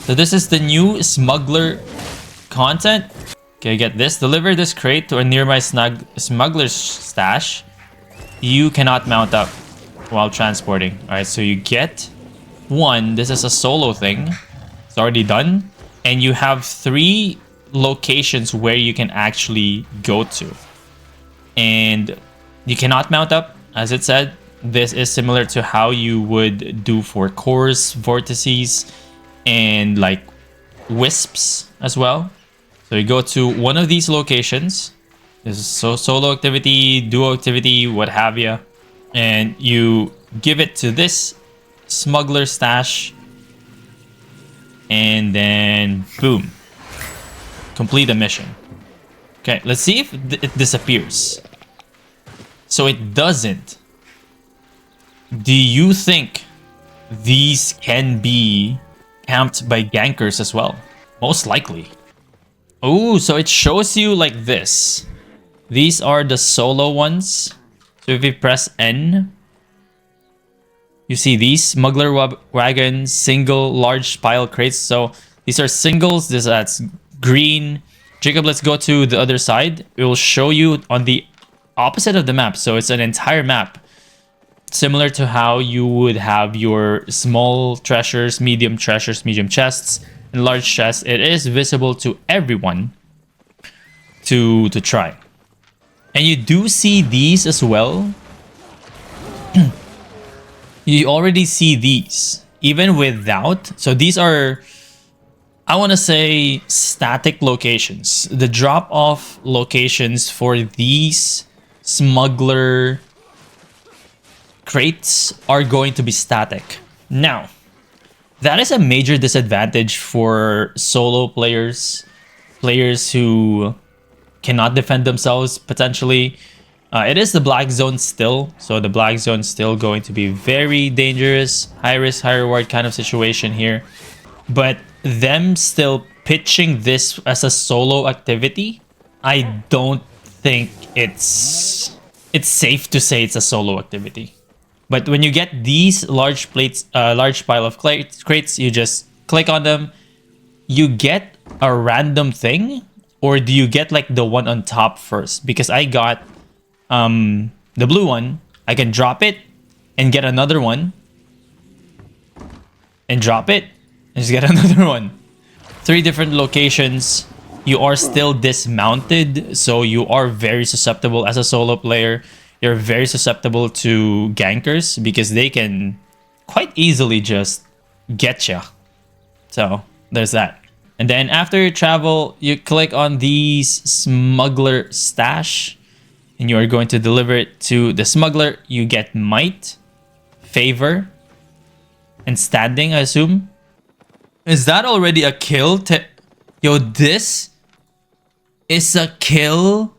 So this is the new Smuggler content. Okay, get this. Deliver this crate to a nearby smuggler's stash. You cannot mount up while transporting. Alright, so you get one. This is a solo thing. It's already done. And you have 3 locations where you can actually go to. And you cannot mount up, as it said. This is similar to how you would do for cores, vortices, and like wisps as well. So you go to one of these locations. This is solo activity, duo activity, what have you. And you give it to this smuggler stash. And then boom. Complete a mission. Okay, let's see if it disappears. So it doesn't. Do you think these can be camped by gankers as well? Most likely. Oh, so it shows you like this. These are the solo ones. So if you press N, you see these smuggler wagons, single large pile crates. So these are singles. That's green. Jacob, let's go to the other side. It will show you on the opposite of the map. So it's an entire map. Similar to how you would have your small treasures, medium chests, and large chests. It is visible to everyone to try. And you do see these as well. You already see these, even without. So these are, I want to say, static locations. The drop-off locations for these smuggler crates are going to be static. Now, that is a major disadvantage for solo players who cannot defend themselves potentially. It is the black zone still, so the black zone is still going to be very dangerous, high risk, high reward kind of situation here. But them still pitching this as a solo activity, I don't think it's safe to say it's a solo activity. But when you get these large pile of crates, you just click on them. You get a random thing, or do you get like the one on top first? Because I got the blue one. I can drop it and get another one, and drop it and just get another one. 3 different locations. You are still dismounted, so you are very susceptible as a solo player. You're very susceptible to gankers because they can quite easily just get you. So there's that. And then after you travel, you click on these smuggler stash and you are going to deliver it to the smuggler. You get might, favor, and standing, I assume. Is that already a kill? Yo, this is a kill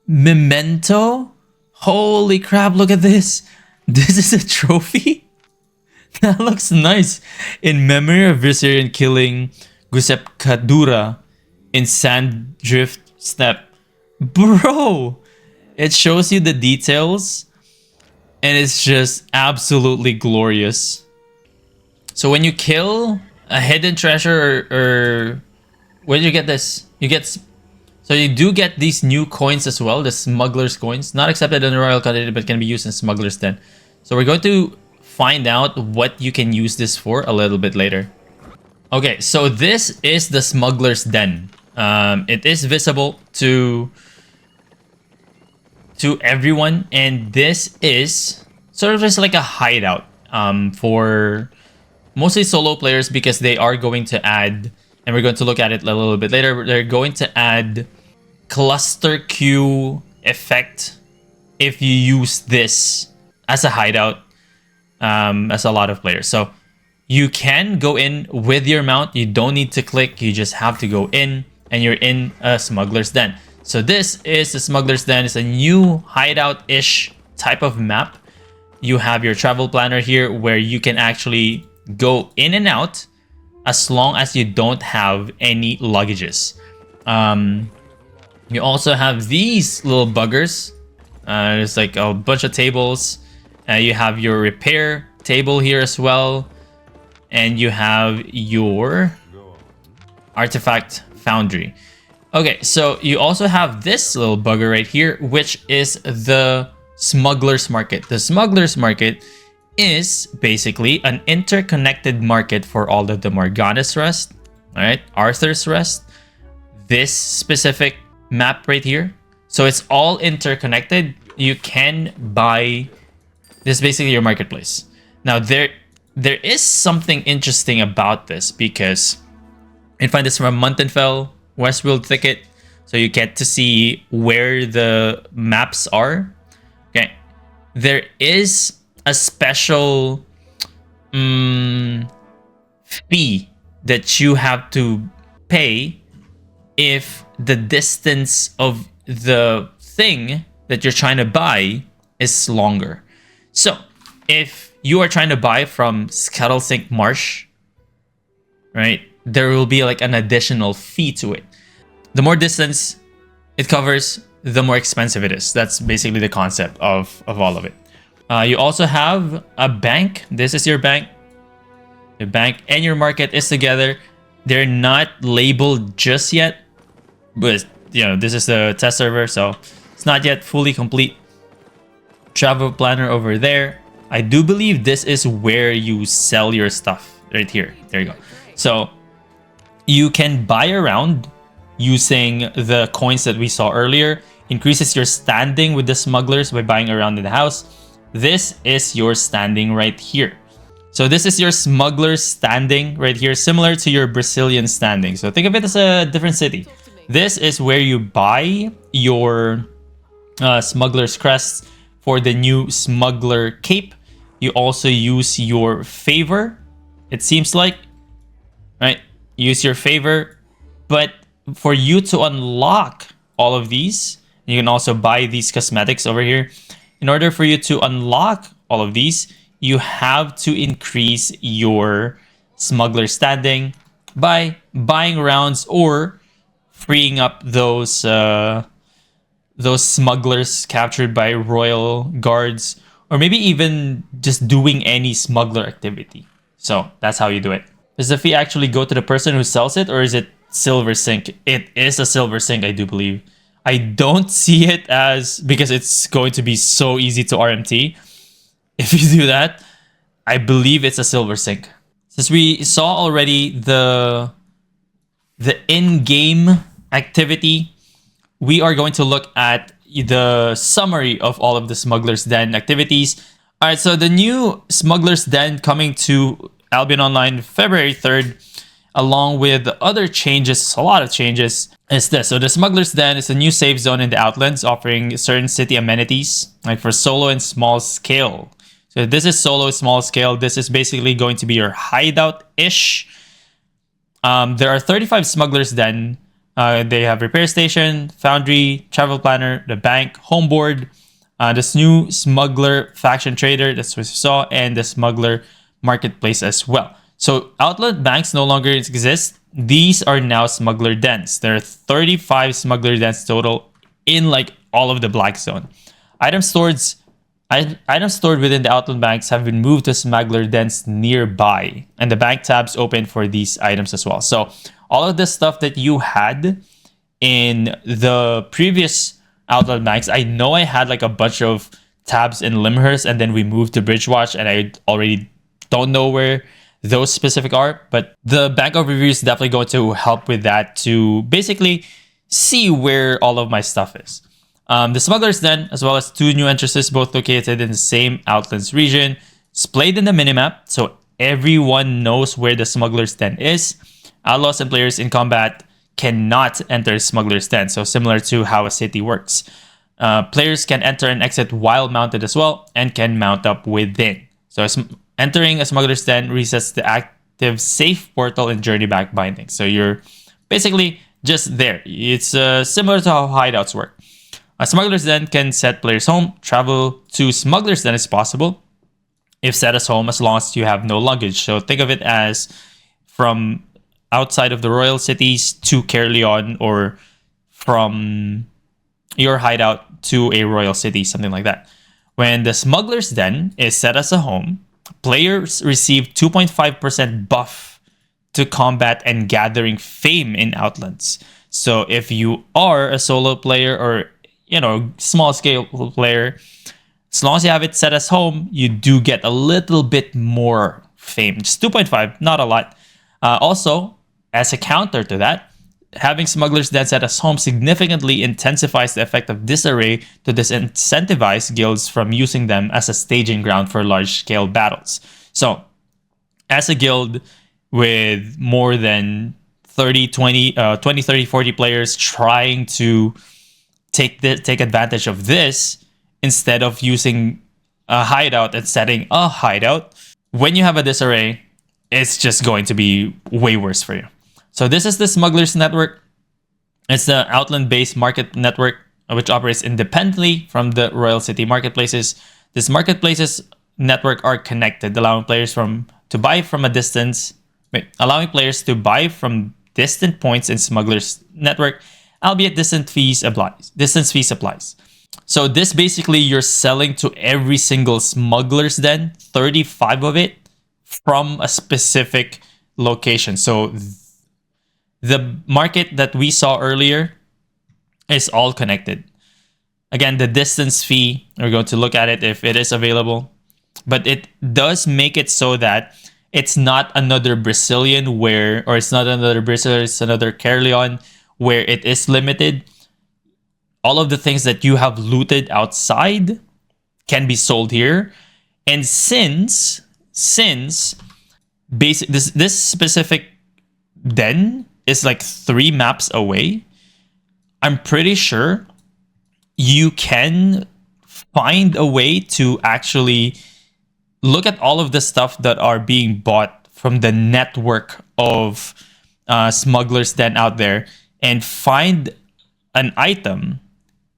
memento? Holy crap, look at this. This is a trophy? That looks nice. In memory of Viserion killing Giuseppe Cadura in Sanddrift Step. Bro! It shows you the details. And it's just absolutely glorious. So when you kill a hidden treasure or where do you get this? So you do get these new coins as well, the smuggler's coins. Not accepted in the royal candidate, but can be used in smuggler's den. So we're going to find out what you can use this for a little bit later. Okay, so this is the smuggler's den. It is visible to everyone, and this is sort of just like a hideout for mostly solo players because they are going to add, and we're going to look at it a little bit later, they're going to add cluster queue effect if you use this as a hideout as a lot of players. So you can go in with your mount. You don't need to click. You just have to go in and you're in a smuggler's den. So this is the smuggler's den. It's a new hideout-ish type of map. You have your travel planner here where you can actually go in and out as long as you don't have any luggages. You also have these little buggers. There's like a bunch of tables. You have your repair table here as well. and you have your artifact foundry. Okay, so you also have this little bugger right here, which is the Smuggler's Market. The Smuggler's Market is basically an interconnected market for all of the Morgana's Rest, all right, Arthur's Rest, this specific map right here. So it's all interconnected. You can buy this, basically your marketplace. Now there is something interesting about this, because you can find this from Muntenfell Westworld Thicket, so you get to see where the maps are. Okay, there is a special fee that you have to pay if the distance of the thing that you're trying to buy is longer. So if you are trying to buy from Scuttlesink Marsh, right, there will be like an additional fee to it. The more distance it covers, the more expensive it is. That's basically the concept of all of it. You also have a bank. This is your bank. The bank and your market is together. They're not labeled just yet, but you know, this is the test server, so it's not yet fully complete. Travel planner over there. I do believe this is where you sell your stuff right here. There you go. So you can buy around using the coins that we saw earlier. Increases your standing with the smugglers by buying around in the house. This is your standing right here. So this is your smuggler's standing right here, similar to your Brazilian standing. So think of it as a different city. This is where you buy your smuggler's crest for the new smuggler cape. You also use your favor, it seems like, right? Use your favor, but for you to unlock all of these, you can also buy these cosmetics over here. In order for you to unlock all of these, you have to increase your smuggler standing by buying rounds or freeing up those smugglers captured by royal guards, or maybe even just doing any smuggler activity. So that's how you do it. Does the fee actually go to the person who sells it, or is it silver sync? It is a silver sync, I do believe. I don't see it as, because it's going to be so easy to RMT. If you do that, I believe it's a silver sync. Since we saw already the in-game activity, we are going to look at the summary of all of the Smuggler's Den activities. All right, so the new Smuggler's Den coming to Albion Online February 3rd, along with other changes, a lot of changes, is this. So the Smuggler's Den is a new safe zone in the Outlands, offering certain city amenities, like for solo and small scale. So this is solo, small scale. This is basically going to be your hideout-ish. There are 35 Smuggler's Den. They have repair station, foundry, travel planner, the bank, homeboard, this new smuggler faction trader, that's what we saw, and the smuggler marketplace as well. So outlet banks no longer exist. These are now smuggler dens. There are 35 smuggler dens total in like all of the black zone. Items stored within the outlet banks have been moved to smuggler dens nearby, and the bank tabs open for these items as well. So all of the stuff that you had in the previous outlet banks, I know I had like a bunch of tabs in Limhurst, and then we moved to Bridgewatch, and I already don't know where those specific are, but the bank overview is definitely going to help with that, to basically see where all of my stuff is. The Smuggler's Den, as well as two new entrances, both located in the same Outlands region, displayed in the minimap, so everyone knows where the Smuggler's Den is. Outlaws and players in combat cannot enter Smuggler's Den, so similar to how a city works. Players can enter and exit while mounted as well, and can mount up within. So entering a Smuggler's Den resets the active safe portal and journey back binding. So you're basically just there. It's similar to how hideouts work. A Smuggler's Den can set players home. Travel to Smuggler's Den is possible if set as home, as long as you have no luggage. So think of it as from outside of the royal cities to Caerleon, or from your hideout to a royal city, something like that. When the Smuggler's Den is set as a home, Players receive 2.5% buff to combat and gathering fame in Outlands. So if you are a solo player or, small scale player, as long as you have it set as home, you do get a little bit more fame. Just 2.5, not a lot. Also, as a counter to that, having Smuggler's Den set as home significantly intensifies the effect of disarray to disincentivize guilds from using them as a staging ground for large-scale battles. So, as a guild with more than 20, 30, 40 players trying to take advantage of this, instead of using a hideout and setting a hideout, when you have a disarray, it's just going to be way worse for you. So this is the Smuggler's Network. It's the Outland-based market network which operates independently from the Royal City marketplaces. These marketplaces network are connected, allowing players to buy from distant points in Smuggler's Network, albeit distance fees applies. So this basically, you're selling to every single Smuggler's Den, 35 of it, from a specific location. So the market that we saw earlier is all connected. Again, the distance fee, we're going to look at it if it is available. But it does make it so that it's not another Brazilian it's another Carleon where it is limited. All of the things that you have looted outside can be sold here. And since this specific den is like 3 maps away, I'm pretty sure you can find a way to actually look at all of the stuff that are being bought from the network of Smuggler's Den out there and find an item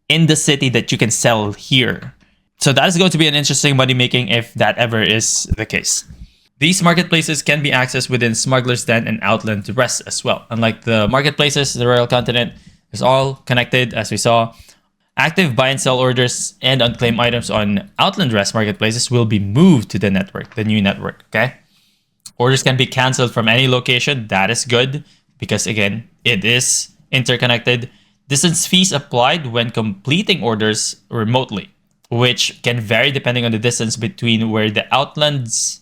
in the city that you can sell here. So that is going to be an interesting money making if that ever is the case. These marketplaces can be accessed within Smuggler's Den and Outland Rest as well. Unlike the marketplaces, the Royal Continent is all connected, as we saw. Active buy and sell orders and unclaimed items on Outland Rest marketplaces will be moved to the network, the new network, okay? Orders can be canceled from any location. That is good because, again, it is interconnected. Distance fees applied when completing orders remotely, which can vary depending on the distance between where in the Outlands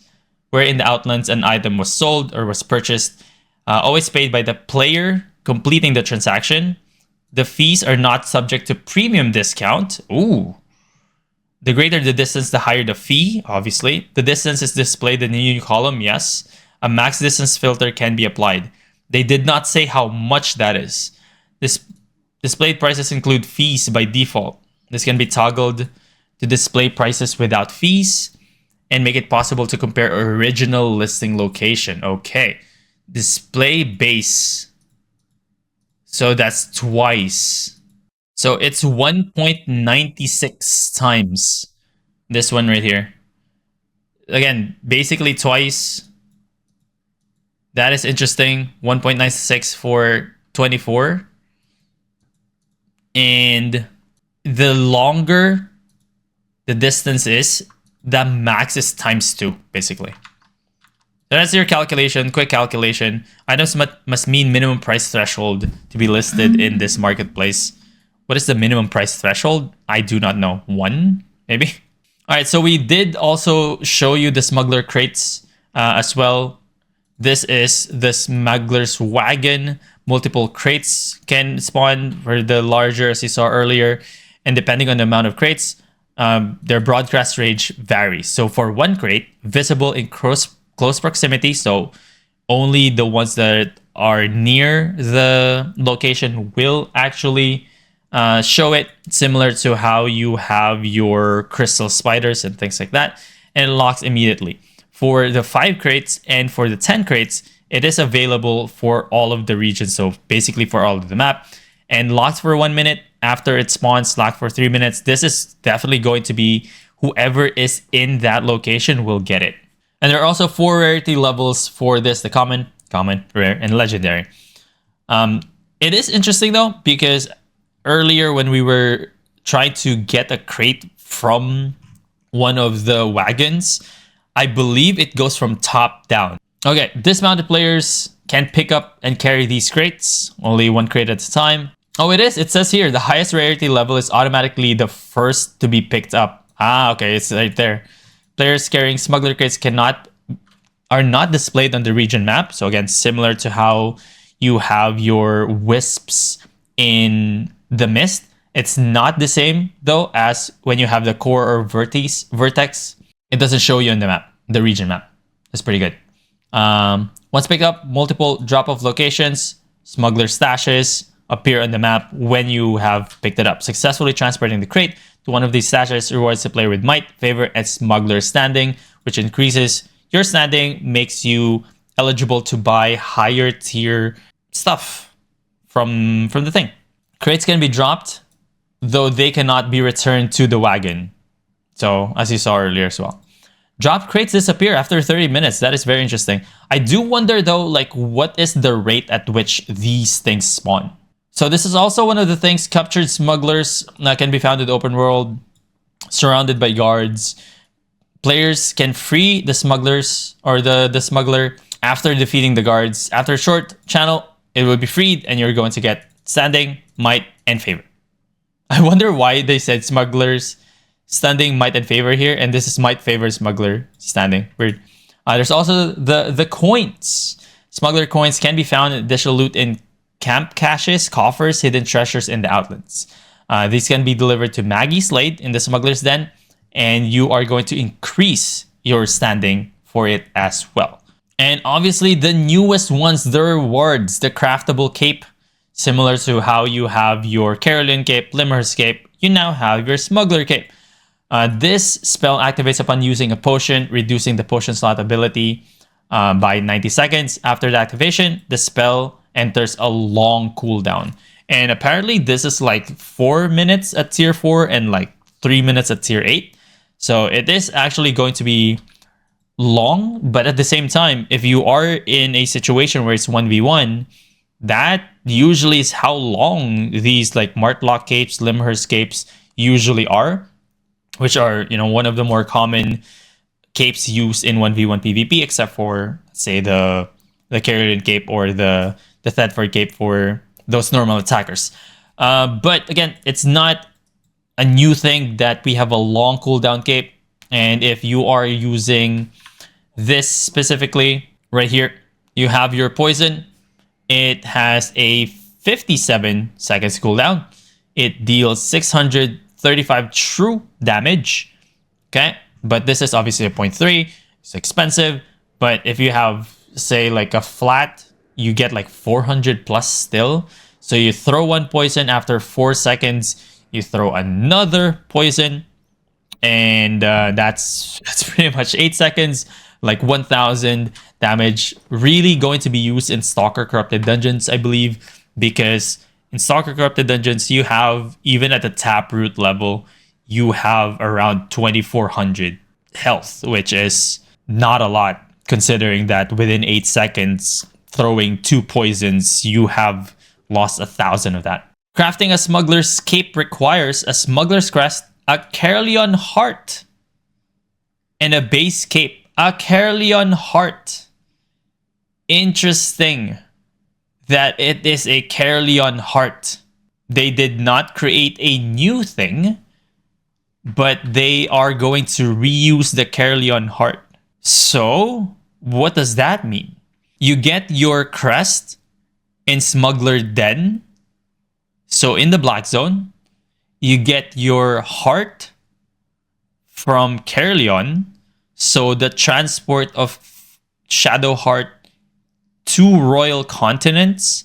an item was sold or was purchased. Always paid by the player completing the transaction. The fees are not subject to premium discount. Ooh. The greater the distance, the higher the fee, obviously. The distance is displayed in the new column, yes. A max distance filter can be applied. They did not say how much that is. Displayed prices include fees by default. This can be toggled to display prices without fees and make it possible to compare original listing location. Okay. Display base. So that's twice. So it's 1.96 times this one right here. Again, basically twice. That is interesting. 1.96 for 24. And the longer the distance is, the max is times 2, basically. So that's your calculation, quick calculation. Items must mean minimum price threshold to be listed in this marketplace. What is the minimum price threshold? I do not know. 1, maybe? All right, so we did also show you the Smuggler crates as well. This is the Smuggler's Wagon. Multiple crates can spawn for the larger, as you saw earlier. And depending on the amount of crates, their broadcast range varies. So for 1 crate, visible in close proximity, so only the ones that are near the location will actually show it, similar to how you have your crystal spiders and things like that, and it locks immediately. For the 5 crates and for the 10 crates, it is available for all of the regions, so basically for all of the map, and locked for 1 minute. After it spawns, locked for 3 minutes. This is definitely going to be whoever is in that location will get it. And there are also 4 rarity levels for this: the common, rare, and legendary. It is interesting though, because earlier when we were trying to get a crate from one of the wagons, I believe it goes from top down. Okay, dismounted players can pick up and carry these crates, only one crate at a time. Oh, it is. It says here, the highest rarity level is automatically the first to be picked up. Ah, okay, it's right there. Players carrying smuggler crates are not displayed on the region map. So again, similar to how you have your wisps in the mist. It's not the same though as when you have the core or vertex. It doesn't show you on the map, the region map. That's pretty good. Once picked up, multiple drop-off locations, smuggler stashes appear on the map when you have picked it up. Successfully transporting the crate to one of these stashes rewards the player with might, favor, and smuggler standing, which increases your standing, makes you eligible to buy higher tier stuff from the thing. Crates can be dropped, though they cannot be returned to the wagon. So, as you saw earlier as well. Drop crates disappear after 30 minutes. That is very interesting. I do wonder though, like, what is the rate at which these things spawn? So this is also one of the things. Captured smugglers can be found in the open world, surrounded by guards. Players can free the smugglers or the smuggler after defeating the guards. After a short channel, it will be freed and you're going to get standing, might, and favor. I wonder why they said smugglers standing, might, and favor here, and this is might, favor, smuggler, standing. Weird. There's also the coins. Smuggler coins can be found in additional loot in camp caches, coffers, hidden treasures, and the outlets. These can be delivered to Maggie Slade in the smuggler's den, and you are going to increase your standing for it as well. And obviously, the newest ones, the rewards, the craftable cape, similar to how you have your Carolyn cape, Limmer's cape, you now have your smuggler cape. This spell activates upon using a potion, reducing the potion slot ability by 90 seconds. After the activation, the spell enters a long cooldown. And apparently this is like 4 minutes at tier 4 and like 3 minutes at tier 8. So it is actually going to be long, but at the same time, if you are in a situation where it's 1v1, that usually is how long these like Martlock capes, Limher's capes usually are, which are, you know, one of the more common capes used in 1v1 PvP, except for, say, the Carolyn cape or the Thetford cape for those normal attackers. But again, it's not a new thing that we have a long cooldown cape. And if you are using this specifically right here, you have your poison. It has a 57 seconds cooldown. It deals 635 true damage. Okay, but this is obviously a 0.3. It's expensive. But if you have, say, like a flat, you get like 400 plus still. So you throw one poison, after 4 seconds, you throw another poison. And that's pretty much 8 seconds, like 1000 damage. Really going to be used in Stalker Corrupted Dungeons, I believe, because in Stalker Corrupted Dungeons, you have, even at the taproot level, you have around 2400 health, which is not a lot, considering that within 8 seconds, throwing 2 poisons, you have lost 1000 of that. Crafting a smuggler's cape requires a smuggler's crest, a Carleon heart, and a base cape. A Carleon heart. Interesting that it is a Carleon heart. They did not create a new thing, but they are going to reuse the Carleon heart. So, what does that mean? You get your crest in Smuggler Den. So, in the Black Zone, you get your heart from Carleon. So, the transport of Shadow Heart to Royal Continents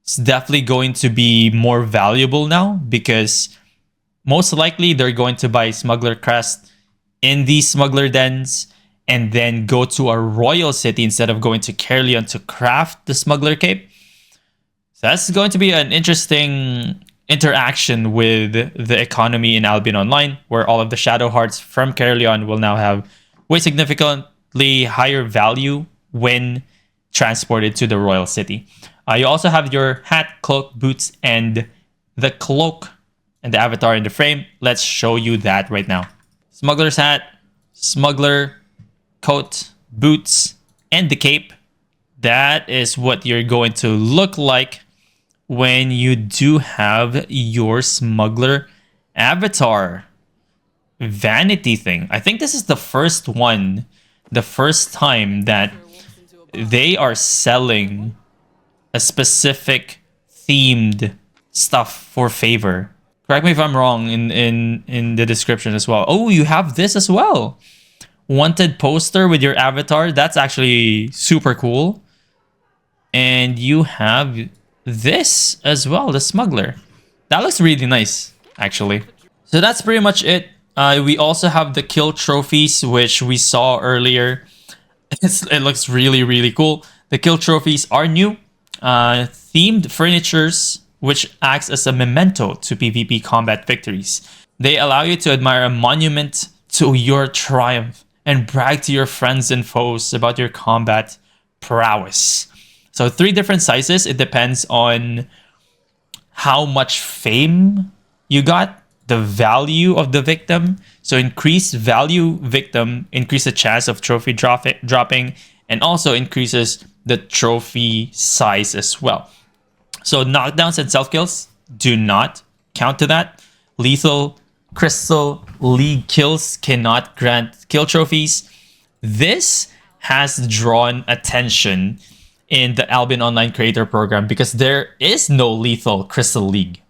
is definitely going to be more valuable now, because most likely they're going to buy Smuggler Crest in these Smuggler Dens and then go to a Royal City instead of going to Carleon to craft the Smuggler Cape. So that's going to be an interesting interaction with the economy in Albion Online, where all of the Shadow Hearts from Carleon will now have way significantly higher value when transported to the Royal City. You also have your hat, cloak, boots, and the cloak and the avatar in the frame. Let's show you that right now. Smuggler's hat, Smuggler, coat, boots, and the cape. That is what you're going to look like when you do have your smuggler avatar. Vanity thing. I think this is the first one, the first time that they are selling a specific themed stuff for favor. Correct me if I'm wrong in the description as well. Oh, you have this as well. Wanted poster with your avatar. That's actually super cool. And you have this as well, the smuggler. That looks really nice, actually. So that's pretty much it. We also have the kill trophies, which we saw earlier. It looks really, really cool. The kill trophies are new. Themed furnitures, which acts as a memento to PvP combat victories. They allow you to admire a monument to your triumph and brag to your friends and foes about your combat prowess. So 3 different sizes. It depends on how much fame you got, the value of the victim. So increased value victim increase the chance of trophy dropping, and also increases the trophy size as well. So knockdowns and self kills do not count to that. Lethal crystal league kills cannot grant kill trophies. This has drawn attention in the Albion Online Creator Program because there is no lethal crystal league.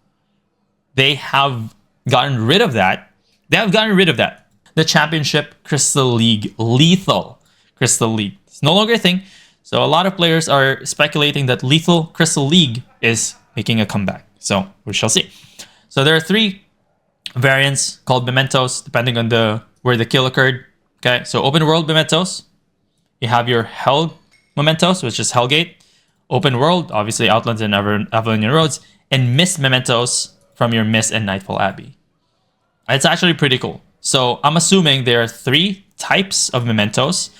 They have gotten rid of that. The championship crystal league, lethal crystal league, it's no longer a thing. So a lot of players are speculating that lethal crystal league is making a comeback. So we shall see. So there are 3 variants called mementos depending on where the kill occurred. Okay, so open world mementos. You have your hell mementos, which is Hellgate. Open world, obviously Outlands and Avalonian Roads, and mist mementos from your Mist and Nightfall Abbey. It's actually pretty cool. So I'm assuming there are 3 types of mementos.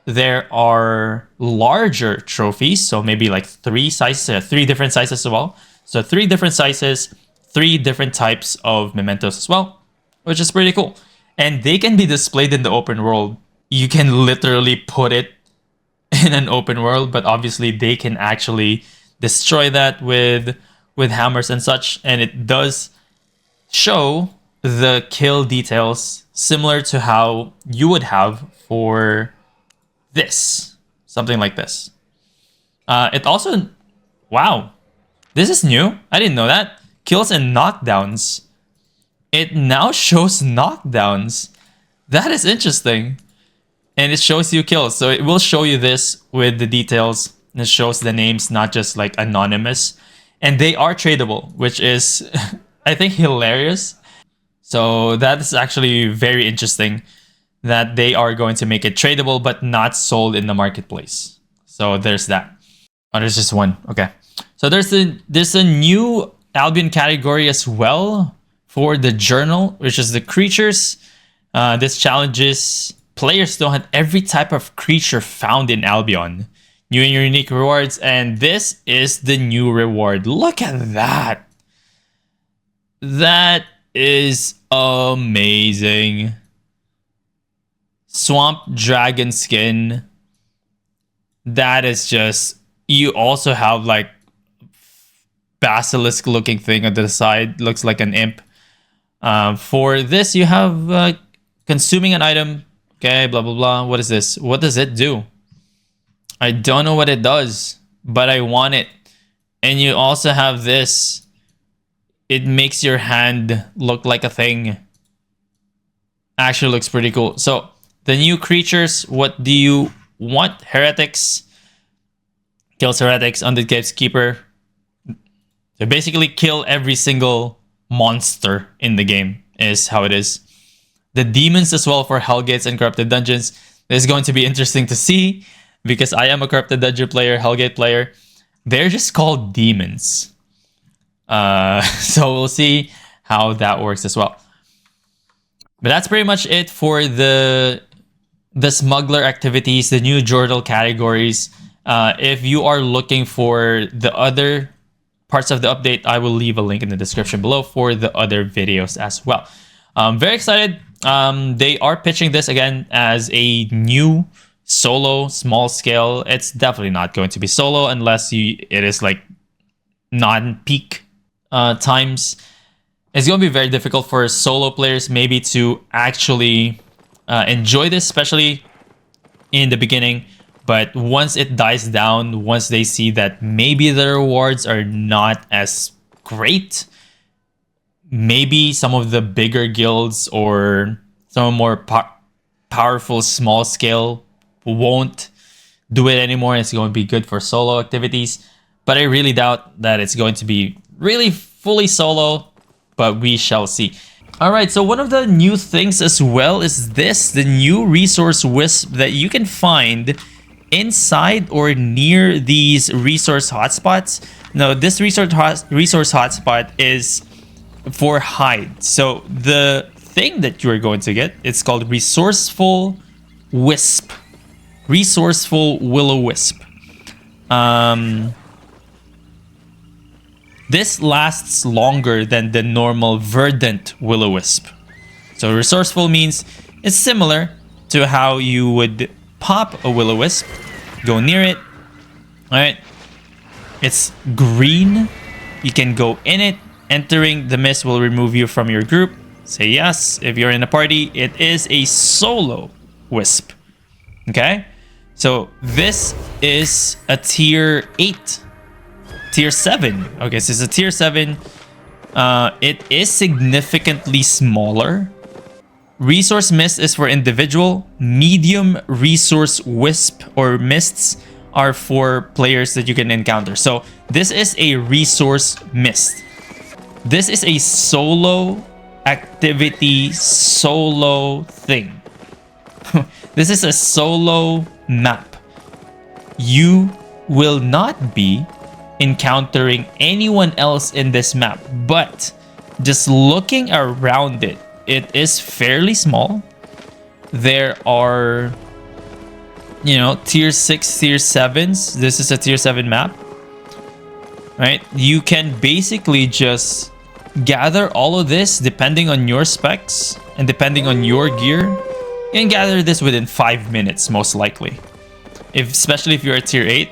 There are larger trophies, so maybe like 3 sizes, 3 different sizes as well. So 3 different sizes, 3 different types of mementos as well, which is pretty cool. And they can be displayed in the open world. You can literally put it in an open world, but obviously they can actually destroy that with hammers and such. And it does show the kill details similar to how you would have for this, something like this. It also, wow, this is new. I didn't know that. Kills and knockdowns. It now shows knockdowns. That is interesting. And it shows you kills. So it will show you this with the details. It shows the names, not just like anonymous. And they are tradable, which is, I think, hilarious. So that is actually very interesting that they are going to make it tradable, but not sold in the marketplace. So there's that. Oh, there's just one. Okay. So there's a new Albion category as well for the journal, which is the creatures. This challenges players to hunt every type of creature found in Albion. New and unique rewards, and this is the new reward. Look at that. That is amazing. Swamp dragon skin. That is just, you also have like basilisk looking thing on the side, looks like an imp. For this you have consuming an item. Okay, blah blah blah. What is this? What does it do? I don't know what it does, but I want it. And you also have this. It makes your hand look like a thing. Actually looks pretty cool. So the new creatures, what do you want? Heretics. Kills heretics, undead gatekeeper. So basically kill every single monster in the game is how it is. The demons as well for Hellgates and Corrupted Dungeons. This is going to be interesting to see because I am a Corrupted Dungeon player, Hellgate player. They're just called demons. So we'll see how that works as well. But that's pretty much it for the smuggler activities, the new journal categories. If you are looking for the other parts of the update, I will leave a link in the description below for the other videos as well. I'm very excited. They are pitching this again as a new solo small scale. It's definitely not going to be solo unless it is like non-peak times. It's going to be very difficult for solo players maybe to actually enjoy this, especially in the beginning. But once it dies down, once they see that maybe the rewards are not as great, maybe some of the bigger guilds or some more powerful small scale won't do it anymore. It's going to be good for solo activities, but I really doubt that it's going to be really fully solo, but we shall see. All right, so one of the new things as well is the new resource wisp that you can find inside or near these resource hotspots. Now, this resource hotspot is for hide. So the thing that you are going to get, it's called resourceful wisp, resourceful will-o-wisp. This lasts longer than the normal verdant will-o-wisp. So resourceful means it's similar to how you would pop a will-o-wisp. Go near it. All right. It's green. You can go in it. Entering the mist will remove you from your group. Say yes. If you're in a party, it is a solo wisp. Okay. So this is a tier 8. Tier 7. Okay, so it's a tier 7. It is significantly smaller. Resource mist is for individual. Medium resource wisp or mists are for players that you can encounter. So this is a resource mist. This is a solo activity, solo thing. This is a solo map. You will not be encountering anyone else in this map, but just looking around it, it is fairly small. There are, you know, tier 6, tier 7s. This is a tier 7 map, right? You can basically just gather all of this depending on your specs and depending on your gear. You can gather this within 5 minutes, most likely. Especially if you're a tier 8.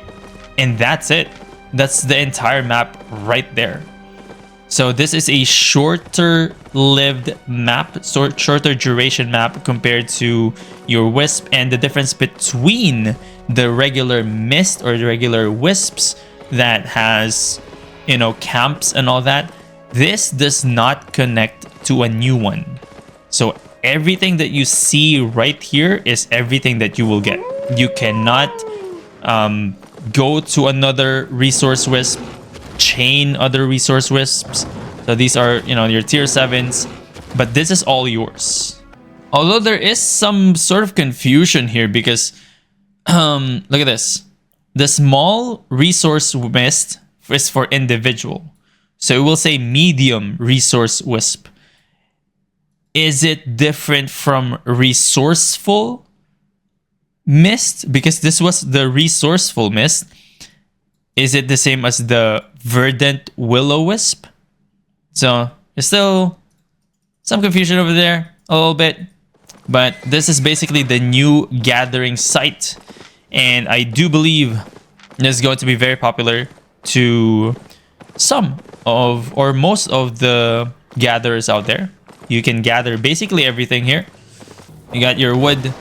And that's it. That's the entire map right there. So this is a shorter lived map, shorter duration map compared to your wisp. And the difference between the regular mist or the regular wisps that has, you know, camps and all that, this does not connect to a new one. So everything that you see right here is everything that you will get. You cannot go to another resource wisp, chain other resource wisps. So these are, you know, your tier 7s, but this is all yours. Although there is some sort of confusion here because look at this. The small resource mist is for individual. So it will say medium resource wisp. Is it different from resourceful mist? Because this was the resourceful mist. Is it the same as the verdant will-o-wisp? So there's still some confusion over there a little bit. But this is basically the new gathering site. And I do believe this is going to be very popular to some of or most of the gatherers out there. You can gather basically everything here. You got your wood,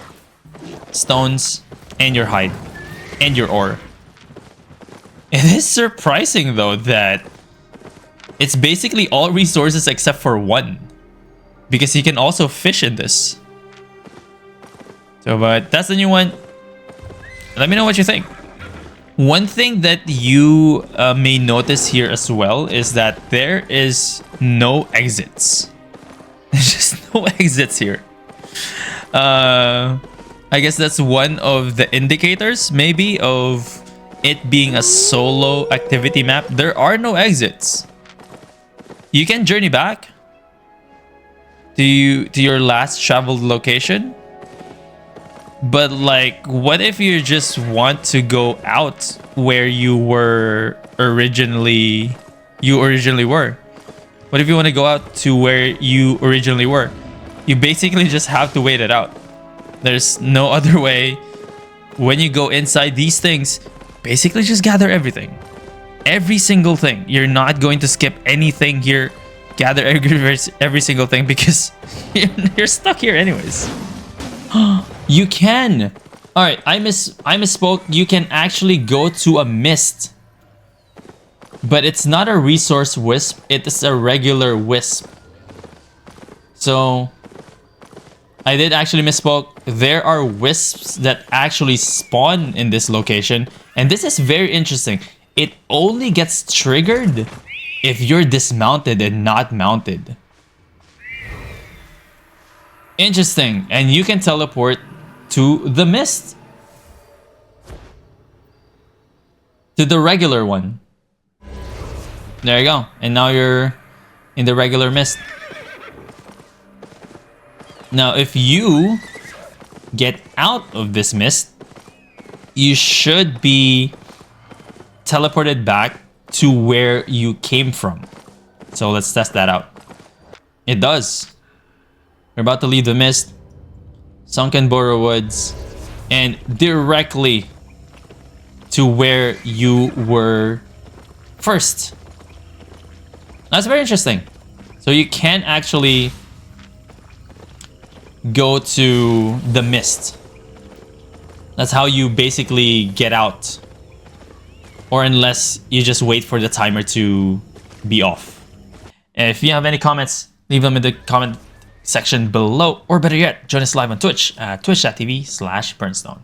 stones, and your hide, and your ore. It is surprising though that it's basically all resources except for one, because you can also fish in this. So, but that's the new one. Let me know what you think. One thing that you may notice here as well is that there is no exits. There's just no exits here. I guess that's one of the indicators, maybe, of it being a solo activity map. There are no exits. You can journey back to your last traveled location. But like, what if you just want to go out where you originally were? What if you want to go out to where you originally were? You basically just have to wait it out. There's no other way. When you go inside these things, basically just gather everything. Every single thing. You're not going to skip anything here. Gather every single thing because you're stuck here anyways. You can. All right, I misspoke. You can actually go to a mist. But it's not a resource wisp. It is a regular wisp. So I did actually misspoke. There are wisps that actually spawn in this location. And this is very interesting. It only gets triggered if you're dismounted and not mounted. Interesting. And you can teleport to the mist. To the regular one. There you go. And now you're in the regular mist. Now, if you get out of this mist, you should be teleported back to where you came from. So let's test that out. It does. We're about to leave the mist, Sunken Boro Woods, and directly to where you were first. That's very interesting. So you can actually go to the mist. That's how you basically get out. Or unless you just wait for the timer to be off. And if you have any comments, leave them in the comment section below. Or better yet, join us live on Twitch at twitch.tv/Burnstone.